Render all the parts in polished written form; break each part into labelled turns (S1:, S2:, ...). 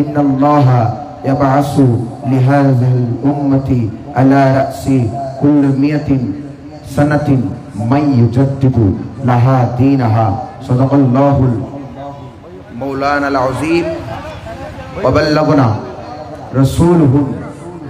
S1: ইন্নাল্লাহা ইয়াবআসু লিহাযিল উম্মতি আলা রাসি কুল্লি মিয়াতিন সানাতিন মান ইউজাদ্দিদু লাহা দীনাহা সাদাকাল্লাহুল মাওলানাল আযীম ওয়া বাল্লাগনা রাসূলুহুন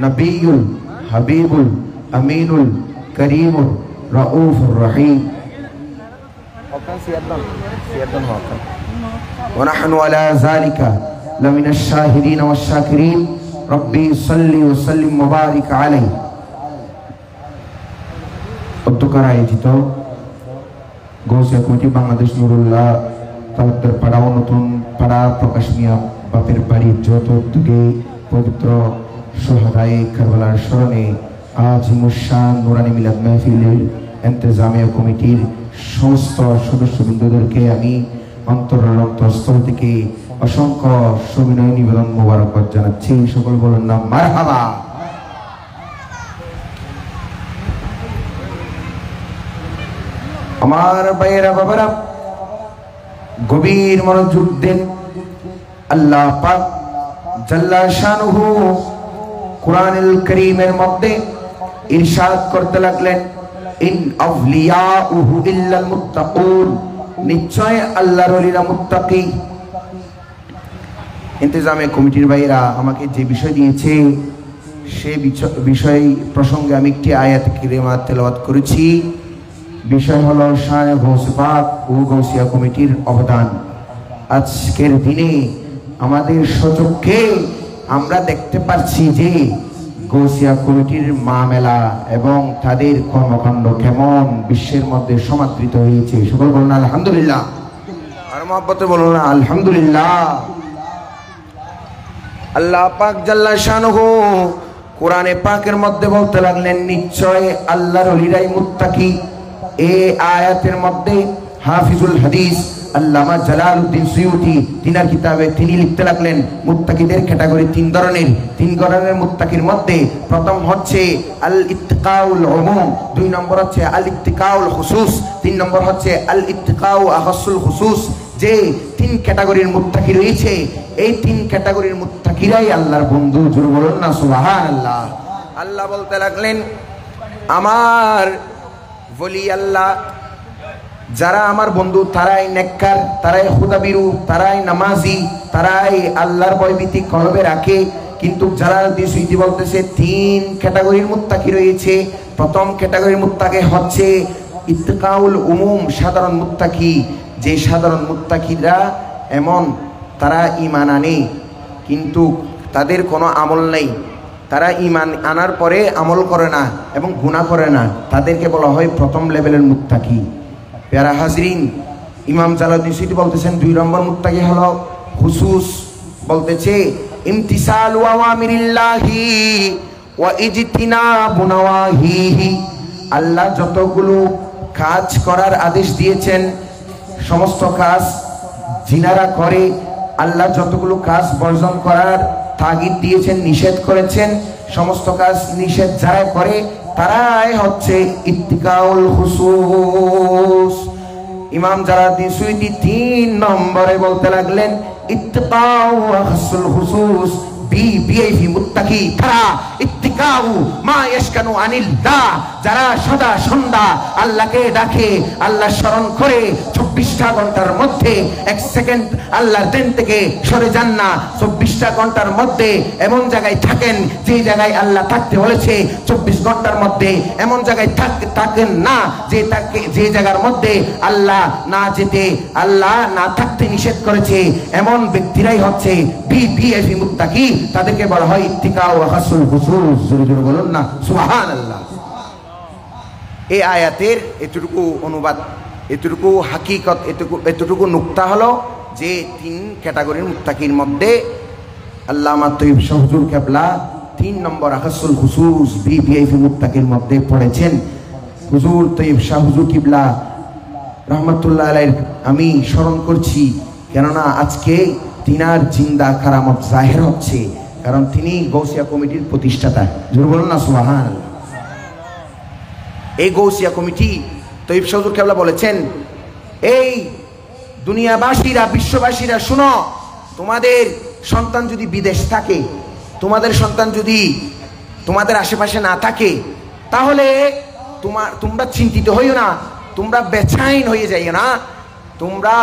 S1: নবিয়ুল হাবিবুল আমিনুল করিমুর রাউফুর রহিম ونحن على ذلك لمن الشاهدين والشاكرين ربي صل وسلم وبارك عليه অধ্যক্ষরা আয়োজিত গৌসিয়া কমিটি বাংলাদেশ নুরুল্লাহ তালুকদার পাড়া ও নতুন পাড়া প্রকাশ মিয়া বাপের বাড়ির যৌথ উদ্যোগে পবিত্র সোহাদায়ে কারবালার স্মরণে আজ মুশান নুরানি মিলাদ মাহফিলের ইন্তেজামিয়া কমিটির সমস্ত সদস্যবৃন্দদেরকে আমি অন্তরস্থল থেকে অসংখ্য সবিনয় নিবেদন মোবারকবাদ জানাচ্ছি। সকল বলুন না মারহাবা। আমার ভাইয়েরা বাবারা, গভীর মনোযোগ দেন। আল্লাহ পাক জাল্লা শানুহু কুরআনুল কারীমের মধ্যে ইরশাদ করতে লাগলেন, ইন আউলিয়াউহু ইল্লাল মুত্তাকুন, নিশ্চয় আল্লাহর ওলিরা মুত্তাকি। ইন্তেজামে কমিটির ভাইরা আমাকে যে বিষয় দিয়েছে সে বিষয় প্রসঙ্গে আমি একটি আয়াত কারিমা তেলাওয়াত করেছি। বিষয় হলো শায়ে গৌস পাক ও গৌসিয়া কমিটির অবদান। আজকের দিনে আমাদের সচক্ষে আমরা দেখতে পাচ্ছি যে গৌসিয়া কমিটির মামেলা এবং তাদের কর্মকাণ্ড কেমন বিশ্বের মধ্যে সমাদৃত হয়েছে। সকল বলুন আলহামদুলিল্লাহ, আর মহব্বতে বলুন আলহামদুলিল্লাহ। আল্লাহ পাক জাল্লা শানুহু কোরআনে পাকের মধ্যে বলতে লাগলেন, নিশ্চয় আল্লাহর ওলিরাই মুত্তাকি। এই আয়াতের মধ্যে হাফিজুল হাদিস আল্লামা জালালউদ্দিন সুয়ুতি তিনার কিতাবে তিনি লিখতে লাগলেন, মুত্তাকিদের ক্যাটাগরি তিন ধরনের মুত্তাকির মধ্যে প্রথম হচ্ছে আল ইত্তিকাউল উমুম, দুই নম্বর হচ্ছে আল ইত্তিকাউল খুসুস, তিন নম্বর হচ্ছে আল ইত্তিকাউ আখাসুল খুসুস। যে তিন ক্যাটাগরির মুত্তাকি রয়েছে, এই তিন ক্যাটাগরির মুত্তাকিরাই আল্লাহর বন্ধু। জোরে বলুন না সুবহানাল্লাহ। আল্লাহ বলতে লাগলেন, আমার বলি আল্লাহ যারা আমার বন্ধু তারাই নেককার, তারাই খুদাবিরু, তারাই নামাজি, তারাই আল্লাহর ভয়ভীতি কলবে রাখে। কিন্তু যারা দিশুইতি বলতেছে তিন ক্যাটাগরির মুত্তাকি রয়েছে। প্রথম ক্যাটাগরির মুত্তাকি হচ্ছে ইত্তিকাউল উমুম, সাধারণ মুত্তাকি। যে সাধারণ মুত্তাকিরা এমন, তারা ঈমান আনে কিন্তু তাদের কোনো আমল নেই। তারা ঈমান আনার পরে আমল করে না এবং গুনাহ করে না, তাদেরকে বলা হয় প্রথম লেভেলের মুত্তাকি। প্যারা হাজরিন, ইমাম জালালউদ্দিন সুয়ুতি বলতেছেন দুই নম্বর মুত্তাকি হলো খুসুস, বলতেছে ইমতিসালু আওয়ামিরিল্লাহি ওয়া ইজতিনাবু নাওয়াহিহি। আল্লাহ যতগুলো কাজ করার আদেশ দিয়েছেন সমস্ত কাজ যিনারা করে, আল্লাহ যতগুলো কাজ বর্জন করার তাগিদ দিয়েছেন, নিষেধ করেছেন, সমস্ত কাজ নিষেধ যারা করে তারাই হচ্ছে ইত্তিকাউল খুসুস। ইমাম জালালউদ্দিন সুয়ুতি তিন নম্বরে বলতে লাগলেন, ইত্তিকাউ আখাসুল খুসুস, বিআইপি মুত্তাকি তারা ইত্তিকাউ মা ইয়াশকানু আনিল্লাহ, যারা সদা সন্ধ্যা আল্লাহকে ডাকে, আল্লাহ স্মরণ করে 24টা ঘন্টার মধ্যে এক সেকেন্ড আল্লাহর দেন থেকে সরে যান না। 24টা ঘন্টার মধ্যে এমন জায়গায় থাকেন যে জায়গায় আল্লাহ থাকতে বলেছে, 24 ঘন্টার মধ্যে এমন জায়গায় থাকেন না যে জায়গার মধ্যে আল্লাহ না যেতে, আল্লাহ না থাকতে নিষেধ করেছে। এমন ব্যক্তিরাই হচ্ছে বিআইপি মুত্তাকি, তাদেরকে বলা হয় ইত্তিকাউ আখাসুল খুসুস। জোরে জোরে বলুন না সুবহানাল্লাহ। এই আয়াতের এতটুকু অনুবাদ, এতটুকু হাকিকত, এতটুকু নুকতা হলো যে তিন ক্যাটাগরির মুত্তাকির মধ্যে আল্লামা তৈয়ব শাহ হুজুর কেবলা 3 নম্বর আখাসুল খুসুস বিআইপি মুত্তাকির মধ্যে পড়েছেন। হুজুর তৈয়ব শাহ হুজুর কিবলা রহমাতুল্লাহ আলাইহি আমি স্মরণ করছি, কেননা আজকে তিনার জিন্দা কারামত জাহির হচ্ছে, কারণ তিনি গৌসিয়া কমিটির প্রতিষ্ঠাতা। জোরে বলুন না সুবহানাল্লাহ। এই গৌসিয়া কমিটি তৈয়ব শাহ হুজুর কেবলা বলেছেন, এই দুনিয়াবাসীরা, বিশ্ববাসীরা শুনো, তোমাদের সন্তান যদি বিদেশ থাকে, তোমাদের সন্তান যদি তোমাদের আশেপাশে না থাকে, তাহলে তোমরা চিন্তিত হইও না, তোমরা বেচাইন হয়ে যাইও না, তোমরা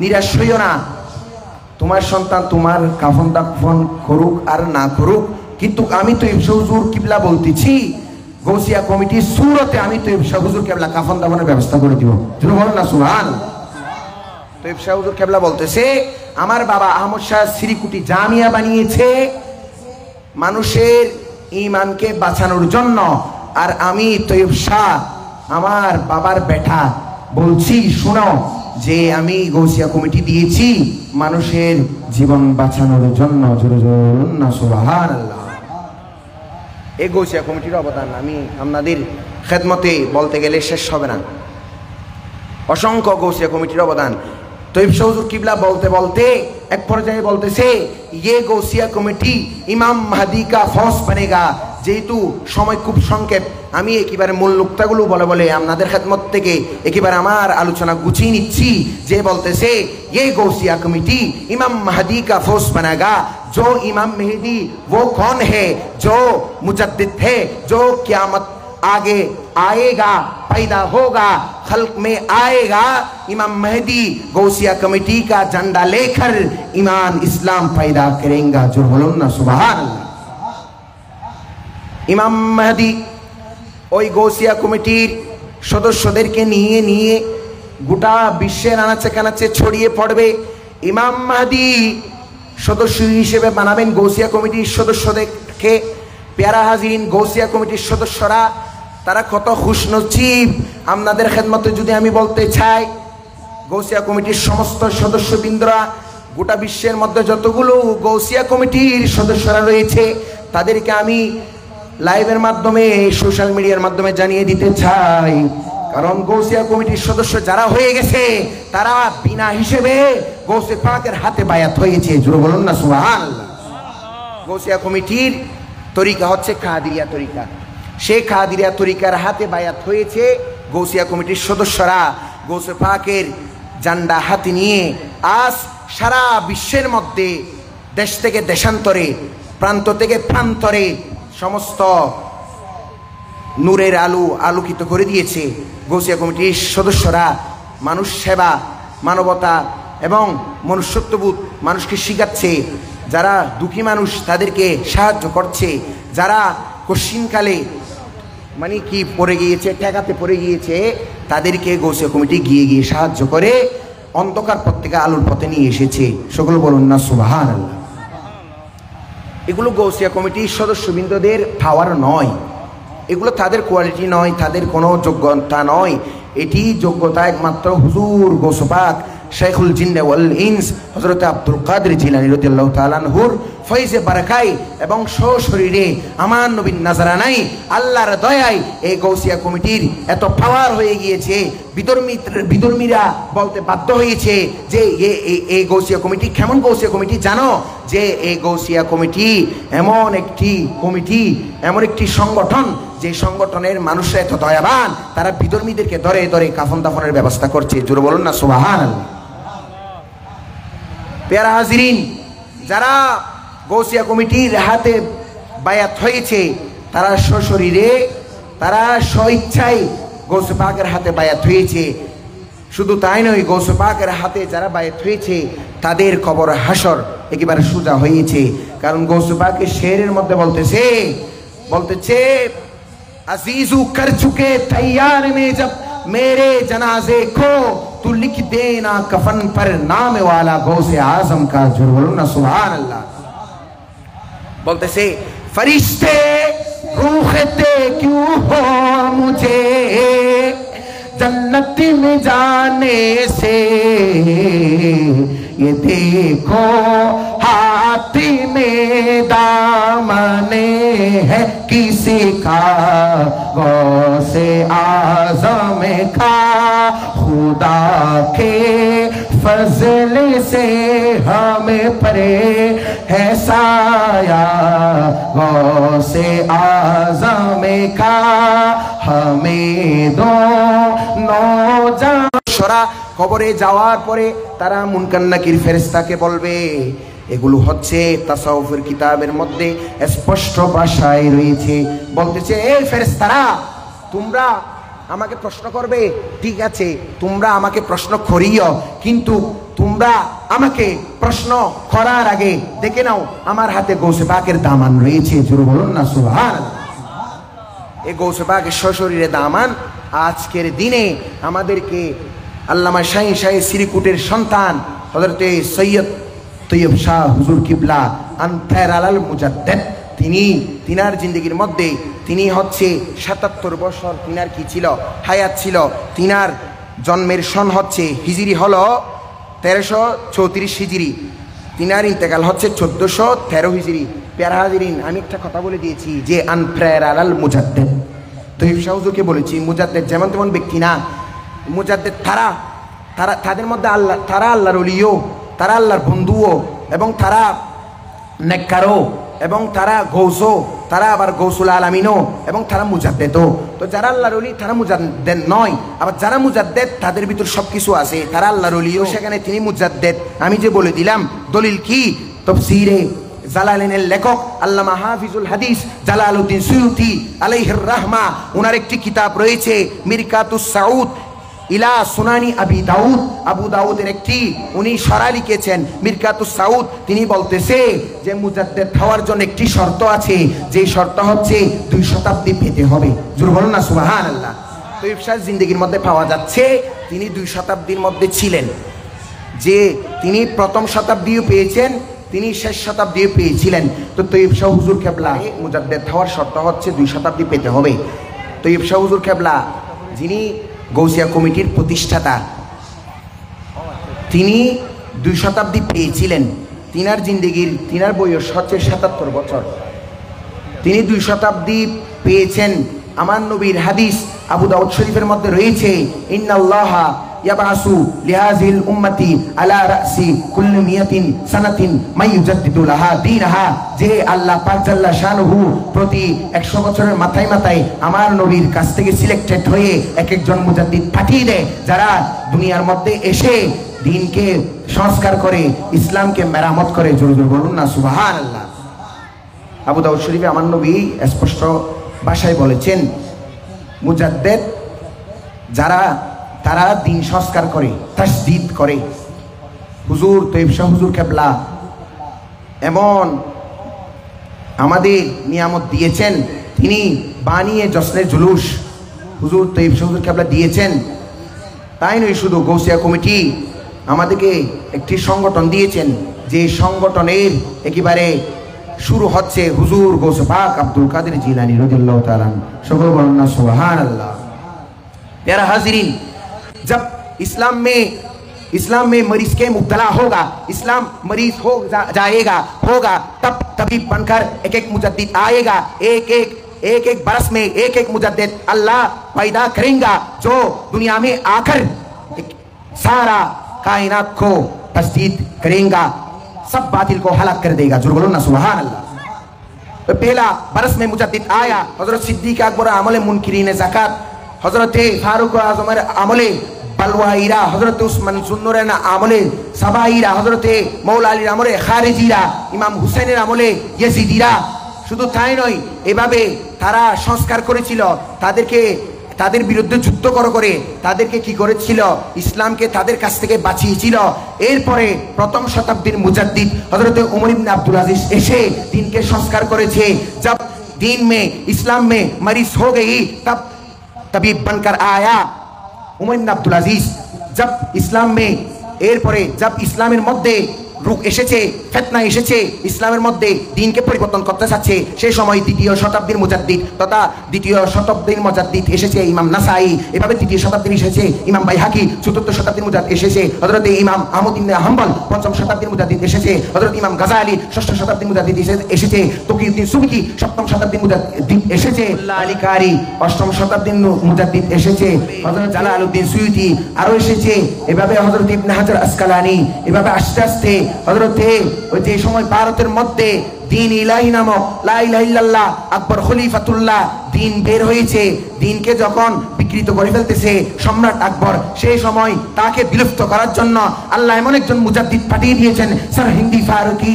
S1: নিরাশ হইও না। তোমার সন্তান তোমার কাফন দাফন করুক আর না করুক, কিন্তু আমি তো হুজুর কিবলা বলতেছি, গৌসিয়া কমিটির সুরতে আমি তো হুজুর কেবলা কাফন দাফনের ব্যবস্থা করে দিব। বলেন না সুবহান। তো হুজুর কেবলা বলতেছে, আমার বাবা আহমদ শাহ শ্রীকুটি জামিয়া বানিয়েছে মানুষের ঈমানকে বাঁচানোর জন্য, আর আমি তৈব শাহ আমার বাবার বেটা বলছি শোনো যে আমি গৌসিয়া কমিটি দিয়েছি মানুষের জীবন বাঁচানোর জন্য। সুবহানাল্লাহ। এই গৌসিয়া কমিটির অবদান আমি আপনাদের খেদমতে বলতে গেলে শেষ হবে না। অসংখ্য গৌসিয়া কমিটির অবদান। তৈব শাহ হুজুর কিবলা বলতে বলতে এক পর্যায়ে বলতেছে, ये गौसिया कमिटी ইমাম মাহদি কা ফৌজ বনেগা। যেহেতু সময় খুব সংক্ষেপ, আমি একেবারে মূল নুকতাগুলো বলে বলে আপনাদের খেদমত থেকে একেবারে আমার আলোচনা গুছিয়ে নিচ্ছি। যে বলতেছে, ये गौसिया कमिटी इमाम महदी का फौज बनेगा। जो इमाम मेहदी वो कौन है? जो मुजद्दिद है, जो क़यामत आगे आएगा, पैदा होगा, खल्क में आएगा। इमाम मेहदी गौसिया कमिटी का झंडा लेकर ईमान इस्लाम पैदा करेगा। जो बोलो ना सुभान अल्लाह। ইমাম মেহেদী ওই গৌসিয়া কমিটির সদস্যদেরকে নিয়ে নিয়ে গোটা বিশ্বের আনাচে কানাচে ছড়িয়ে পড়বে। ইমাম মেহেদী সদস্য হিসেবে বানাবেন গৌসিয়া কমিটির সদস্যদেরকে। প্যারা হাজিরিন, গৌসিয়া কমিটির সদস্যরা তারা কত খুশনসিব আপনাদের খেদমতে যদি আমি বলতে চাই। গৌসিয়া কমিটির সমস্ত সদস্যবৃন্দরা গোটা বিশ্বের মধ্যে যতগুলো গৌসিয়া কমিটির সদস্যরা রয়েছে তাদেরকে আমি লাইভের মাধ্যমে সোশ্যাল মিডিয়ার মাধ্যমে জানিয়ে দিতে চাই। কারণ গৌসিয়া কমিটির সদস্য যারা হয়ে গেছে তারা বিনা হিসেবে গৌসে পাকের হাতে বায়াত হয়েছে। জোরে বলুন না সুবহানাল্লাহ। গৌসিয়া কমিটির তরিকা হচ্ছে কাদেরিয়া তরিকা। সেই কাদেরিয়া তরিকার হাতে বায়াত হয়েছে গৌসিয়া কমিটির সদস্যরা। গৌসে পাকের ঝান্ডা হাতে নিয়ে আজ সারা বিশ্বের মধ্যে দেশ থেকে দেশান্তরে, প্রান্ত থেকে প্রান্তরে সমস্ত নূরের আলো আলোকিত করে দিয়েছে গৌসিয়া কমিটির সদস্যরা। মানুষ সেবা, মানবতা এবং মনুষ্যত্ববোধ মানুষকে শিখাচ্ছে। যারা দুঃখী মানুষ তাদেরকে সাহায্য করছে। যারা কঠিনকালে মানে কি পড়ে গিয়েছে, ঠেকাতে পড়ে গিয়েছে, তাদেরকে গৌসিয়া কমিটি গিয়ে গিয়ে সাহায্য করে অন্ধকার পথ থেকে আলোর পথে নিয়ে এসেছে। সকলে বলুন না সুবহানাল্লাহ। এগুলো গৌসিয়া কমিটির সদস্যবৃন্দদের পাওয়ার নয়, এগুলো তাদের কোয়ালিটি নয়, তাদের কোনো যোগ্যতা নয়। এটি যোগ্যতা একমাত্র হুজুর গৌসে পাক শেখুল জিন্নে ওয়াল ইনস হযরত আব্দুল কাদের জিলানী রাদিয়াল্লাহু তাআলা আনহুর ফয়জে বারাকায় এবং সশরীরে আমার নবীর নাজরানায় আল্লাহর দয়ায় এই গৌসিয়া কমিটির এত পাওয়ার হয়ে গিয়েছে। বিধর্মীরা বলতে বাধ্য হয়েছে যে এই গৌসিয়া কমিটি কেমন গৌসিয়া কমিটি জানো? যে এই গৌসিয়া কমিটি এমন একটি কমিটি, এমন একটি সংগঠন যে সংগঠনের মানুষরা এত দয়াবান, তারা বিধর্মীদেরকে ধরে ধরে কাফন দাফনের ব্যবস্থা করছে। জোরে বলুন না সুবহানাল্লাহ। প্যারা হাজিরিন, যারা গৌসিয়া কমিটির হাতে বায়াত হয়েছে তারা সশরীরে, তারা স্বইচ্ছায় গৌসে পাকের হাতে বায়াত হয়েছে। শুধু তাই নয়, গৌসে পাকের হাতে যারা বায়াত হয়েছে তাদের কবর হাসর একেবারে সোজা হয়েছে। কারণ গৌসে পাকের শেরের মধ্যে বলতেছে अजीजू कर चुके तैयार में जब मेरे जनाजे को तू लिख देना कफन पर नाम वाला गौसे आजम का। जुर्म सुभान अल्लाह। बोलते से फरिश्ते रूखते क्यों हो मुझे जन्नत में जाने से, ये देखो हाथ में दामने है किसी का, गौसे आज़म का, खुदा के फजल से हमें परे है साया, गौसे आज़म का हमें दो নওজা। কবরে যাওয়ার পরে তারা মুনকার নাকির ফেরেশতাকে বলবে, এগুলো হচ্ছে তাসাউফের কিতাবের মধ্যে স্পষ্ট ভাষায় রয়েছে। বলতেছে এই ফেরেশতারা তোমরা আমাকে প্রশ্ন করবে, ঠিক আছে তোমরা আমাকে প্রশ্ন করিও, কিন্তু তোমরা আমাকে প্রশ্ন করার আগে দেখে নাও আমার হাতে গৌসে পাকের দামান রয়েছে। জোরে বলুন না সুবহানাল্লাহ। এই গৌসে পাকের সশরীরে দামান আজকের দিনে আমাদেরকে আল্লামা শাহী শ্রীকুটের সন্তান হযরত সৈয়দ তৈয়ব শাহ হুজুর কিবলা আনথার আলাল মুজাদ্দেদ, তিনার জিন্দগির মধ্যে তিনি হচ্ছে ৭৭ বছর তিনার কি ছিল, হায়াত ছিল। তিনার জন্মের সন হচ্ছে হিজরি হলো ১৩৩৪ হিজরি, তিনার ইন্তেকাল হচ্ছে ১৪১৩ হিজরি। প্যারা হাজিরিন, আমি একটা কথা বলে দিয়েছি যে আনফার আলাল মুজাদ্দেদ, তৈয়ব শাহ হুজুরকে বলেছি মুজাদ্দেদ যেমন তেমন ব্যক্তি না। মুজাদ্দেদ তাদের মধ্যে আল্লাহ, তারা আল্লাহর ওলিও, তারা আল্লাহর বন্ধুও, এবং তারা নেককারও, এবং তারা গৌসও, তারা আবার গৌসুল আলামিনও, এবং তারা মুজাদ্দেদও। তো যারা আল্লাহর ওলি তারা মুজাদ্দেদ নয়, আবার যারা মুজাদ্দেদ তাদের ভিতর সব কিছু আছে, তারা আল্লাহর ওলিও, সেখানে তিনি মুজাদ্দেদ। আমি যে বলে দিলাম দলিল কি, তাফসীরে জালালাইনের লেখক আল্লামা হাফিজুল হাদিস জালালউদ্দিন সুয়ুতি আলাইহির রাহমা, ওনার একটি কিতাব রয়েছে মিরকাতুস সাউদ ইলা সুনানি আবি দাউদ, আবু দাউদের একটি উনি সরা লিখেছেন মিরকাতুস সাউদ। তিনি বলতেছে যে মুজাদ্দেদ হওয়ার জন্য একটি শর্ত আছে, যে শর্ত হচ্ছে ২ শতাব্দী পেতে হবে। জোরে বলুন না সুবহানাল্লাহ। তৈয়ব শাহ জিন্দেগির মধ্যে পাওয়া যাচ্ছে তিনি ২ শতাব্দীর মধ্যে ছিলেন, যে তিনি প্রথম শতাব্দীও পেয়েছেন, তিনি শেষ শতাব্দীও পেয়েছিলেন। তো তৈয়ব শাহ হুজুর কেবলা মুজাদ্দেদ হওয়ার শর্ত হচ্ছে ২ শতাব্দী পেতে হবে। তৈয়ব শাহ হুজুর কেবলা যিনি গৌসিয়া কমিটির প্রতিষ্ঠাতা, তিনি ২ শতাব্দী পেয়েছিলেন। তিনার জিন্দেগির তিনার বয়স হচ্ছে ৭৭ বছর, তিনি ২ শতাব্দী পেয়েছেন। আমার নবীর হাদিস আবু দাউদ শরীফের মধ্যে রয়েছে ইন্নাল্লাহা ইয়াবাসু লিহাযিল উম্মতি আলা রাসি কুল্লি মিয়াতিন সানাতিন মাইয়ুজাদ্দিদু লাহা দীনহা, যে আল্লাহ পাক জাল্লা শানুহু প্রতি ১০০ বছরের মাথায় মাথায় আমার নবীর কাছ থেকে সিলেক্টেড হয়ে এক একজন মুজাদ্দিদ পাঠিয়ে দেয়, যারা দুনিয়ার মধ্যে এসে দ্বীনকে সংস্কার করে, ইসলামকে মেরামত করে। জোরে জোরে বলুন না সুবহানাল্লাহ। আবু দাউদ শরীফে আমার নবী স্পষ্ট ভাষায় বলেছেন মুজাদ্দেদ যারা, তারা দ্বীন সংস্কার করে, তাসদীদ করে। হুজুর তৈয়ব শাহ হুজুর কেবলা এমন আমাদের নিয়ামত দিয়েছেন, তিনি বানিয়ে জশ্নের জুলুস হুজুর তৈয়ব শাহ হুজুর কেবলা দিয়েছেন। তাই নয়, শুধু গৌসিয়া কমিটি আমাদেরকে একটি সংগঠন দিয়েছেন, যে সংগঠনের একেবারে শুরু হচ্ছে হুজুর গৌসে পাক আব্দুল কাদের জিলানী রাদিয়াল্লাহু তাআলা। সকল বলুন না সুবহানাল্লাহ। प्यारा हाजिरीन, जब इस्लाम में मरीज के मुब्तला होगा, इस्लाम मरीज हो जाएगा, तब तभी बनकर एक एक मुजद्दिद आएगा। एक एक बरस में एक एक मुजद्दिद अल्लाह पैदा करेगा, जो दुनिया में आकर सारा कायनात को तस्दीद करेगा, सब बातिल को हलाक कर देगा। जो बोलो ना सुभान अल्लाह। तो पहला बरस में मुजद्दिद आया, हजरत सिद्दीक अकबर अमले मुनकिरीन ज़कात, हजरत फारूक आज़म আমলে বালওয়াইরা, হযরত উসমান জুন্নুরের আমলে সাবাইরা, হযরত মৌলা আলীর আমলে খারিজিরা, ইমাম হুসাইনের আমলে ইয়াজিদিরা। শুধু তাই নয়, এভাবে তারা সংস্কার করেছিল, তাদের বিরুদ্ধে যুদ্ধ করে তাদেরকে কি করেছিল, ইসলামকে তাদের কাছ থেকে বাঁচিয়েছিল। এরপরে প্রথম শতাব্দীর মুজাদ্দিদ হযরত উমর ইবনে আব্দুল আজিজ এসে দ্বীনকে সংস্কার করেছে। जब दीन में इस्लाम में मरीज हो गई, तब तबीब बनकर आया उमर इब्न अब्दुल अजीज। जब इस्लाम में एरपरे जब इस्लामेर मध्य রূপ এসেছে, ফিতনা এসেছে, ইসলামের মধ্যে দ্বীনকে পরিবর্তন করতে চাচ্ছে, সেই সময় দ্বিতীয় শতাব্দীর মুজাদ্দিদ তথা দ্বিতীয় শতাব্দীর মুজাদ্দিদ এসেছে ইমাম নাসাই, এভাবে তৃতীয় শতাব্দীর এসেছে ইমাম বাইহাকি, চতুর্থ শতাব্দীর মুজাদ্দিদ এসেছে হযরত ইমাম আহমদ ইবনে হাম্বল, পঞ্চম শতাব্দীর মুজাদ্দিদ এসেছে হযরত ইমাম গাজালি, ষষ্ঠ শতাব্দীর মুজাদ্দিদ এসেছে তকিউদ্দিন সুবকি, সপ্তম শতাব্দীর মুজাদ্দিদ এসেছে আলী কারি, অষ্টম শতাব্দীর মুজাদ্দিদ এসেছে হযরত জালালউদ্দিন সুয়ুতি, আরো এসেছে এভাবে হযরত ইবনে হাজার আসকালানি। এভাবে আস্তে আস্তে হযরতে ওই যে সময় ভারতের মধ্যে দিন ইলাহি নামক লা ইলাহা ইল্লাল্লাহ আকবর খলিফাতুল্লাহ দিন বের হয়েছে, দিনকে যখন বিকৃত করে ফেলতেছে সম্রাট আকবর, সেই সময় তাকে বিলুপ্ত করার জন্য আল্লাহ এমন একজন মুজাদ্দিদ পাঠিয়ে দিয়েছেন, স্যার হিন্দি ফারুকি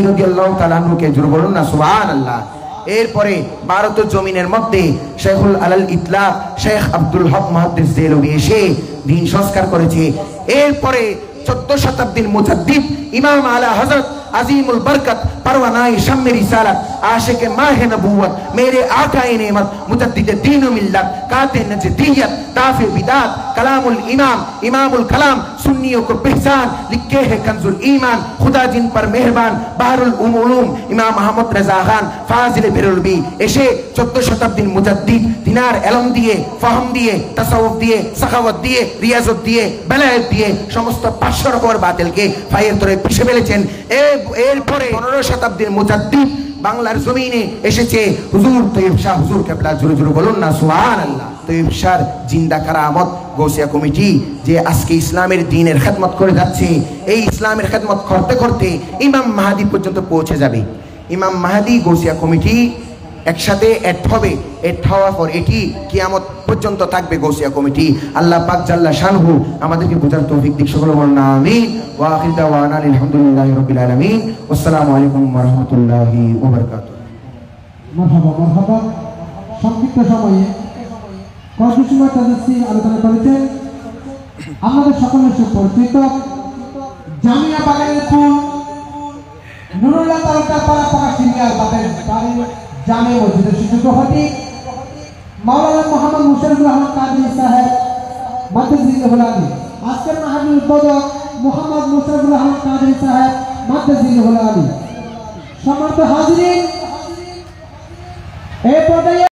S1: রাদিয়াল্লাহু তাআলা আনহুকে। জোরে বলুন না সুবহানাল্লাহ। এরপরে ভারতের জমিনের মধ্যে শেখুল আলাল ইতলাক শেখ আব্দুল হক মুহাদ্দিস দেহলভী এসে দিন সংস্কার করেছে। এরপরে 14 শতাব্দীর মুজাদ্দিদ ইমাম আলা হযরত আজিমুল বরকত परवानाए शम्मे रिसालत आशिक माह नबूवत मेरे आकाए नेमत मुजद्दिद दीन व मिल्लत काते नजदियत दाफे बिदात कलामुल इमाम इमामुल कलाम सुन्नियों को पहचान लिखे है कंजुल ईमान खुदा जिन पर मेहरबान बहरुल उलूम इमाम अहमद रजा खान फाजिल बिरुलबी এসে 14 শতাব্দীর মুজাদ্দিদ দিনার ইলম দিয়ে ফাহম দিয়ে তাসাউফ দিয়ে সাখাওয়াত দিয়ে রিয়াজত দিয়ে বেলায়েত দিয়ে সমস্ত 500 রকমের বাতিলকে ফায়ের তরে পিষে ফেলেছেন। এরপরে 15 শতাব্দীর মুজাদ্দিদ বাংলার জমিনে এসেছে হুজুর তৈয়ব শাহ হুজুর কেবলা। জোরে জোরে বলুন না সুবহানাল্লাহ। তৈয়ব শাহর জিন্দা কারামত গৌসিয়া কমিটি যে আজকে ইসলামের দ্বীনের খেদমত করে যাচ্ছে, এই ইসলামের খেদমত করতে করতে ইমাম মাহদী পর্যন্ত পৌঁছে যাবে। ইমাম মাহদী গৌসিয়া কমিটি একসাথে এড হবে, এড হওয়ার পর এটি কিয়ামত পর্যন্ত থাকবে গৌসিয়া কমিটি। আল্লাহ পাক জাল্লা শানহু আমাদেরকে বোঝার তৌফিক দিক। সকলে বলুন আমিন। ওয়া আখির দাওয়ানা আলহামদুলিল্লাহি রাব্বিল আলামিন। আসসালামু আলাইকুম ওয়া রাহমাতুল্লাহি ওয়া বারাকাতুহু।
S2: মারহাবা মারহাবা। সংক্ষিপ্ত সময়ে কয়েকটি সময় তাদেরকে আলোচনা করেছেন আমাদের সকলের সুপরিচিত জামিয়া বাগানের ফুল নুরুল্লাহ তালুকদার পাড়া পাকাশিনিয়ার বাতের বাড়ি জামে মসজিদের সুযোগ্য হতি মাওলানা মোহাম্মদ মুশাররফুর রহমান কাদরি সাহেব মাদ্রাসুল আলী। আজকের মাহফিল উদ্বোধক মোহাম্মদ মুশাররফুর রহমান কাদরি সাহেব মাদ্রাসুল আলী। সম্মানিত হাজিরিন, এই পর্যায়ে